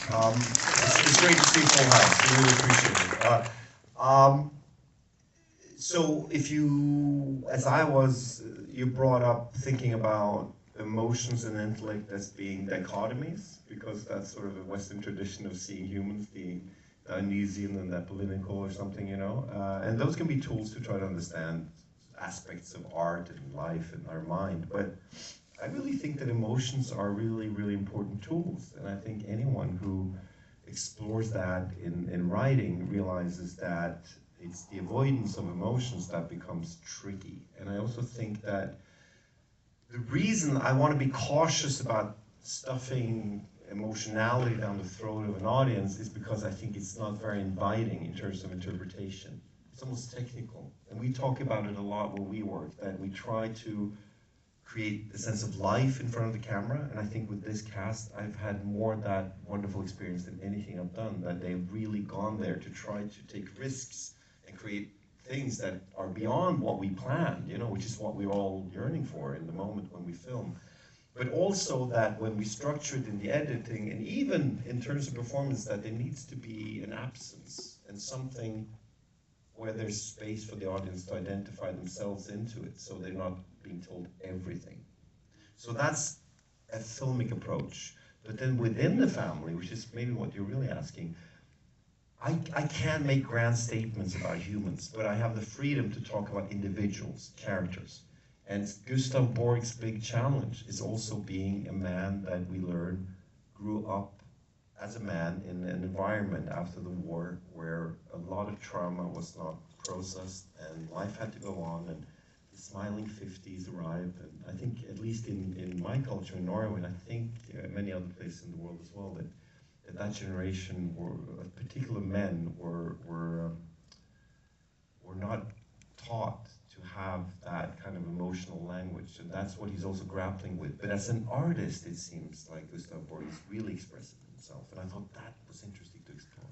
It's great to see full house. We really appreciate it. So if you, as I was, you brought up thinking about emotions and intellect as being dichotomies, because that's sort of a Western tradition of seeing humans being Dionysian and Apollinical or something, you know. And those can be tools to try to understand aspects of art and life and our mind. But I really think that emotions are really, really important tools. And I think anyone who explores that in writing realizes that it's the avoidance of emotions that becomes tricky. And I also think that the reason I want to be cautious about stuffing emotionality down the throat of an audience is because I think it's not very inviting in terms of interpretation. It's almost technical. And we talk about it a lot when we work, that we try to create a sense of life in front of the camera. And I think with this cast, I've had more of that wonderful experience than anything I've done, that they've really gone there to try to take risks and create things that are beyond what we planned, you know, which is what we're all yearning for in the moment when we film. But also that when we structure it in the editing, and even in terms of performance, that there needs to be an absence and something where there's space for the audience to identify themselves into it, so they're not being told everything. So that's a filmic approach. But then within the family, which is maybe what you're really asking, I can't make grand statements about humans, but I have the freedom to talk about individuals, characters. And Gustav Borg's big challenge is also being a man that we learn grew up as a man in an environment after the war where a lot of trauma was not processed and life had to go on, and the smiling 50s arrived. And I think, at least in my culture in Norway, and I think many other places in the world as well, that generation, were particular men, were not taught to have that kind of emotional language, and that's what he's also grappling with. But as an artist, it seems like Gustav Borg is really expressing himself, and I thought that was interesting to explore.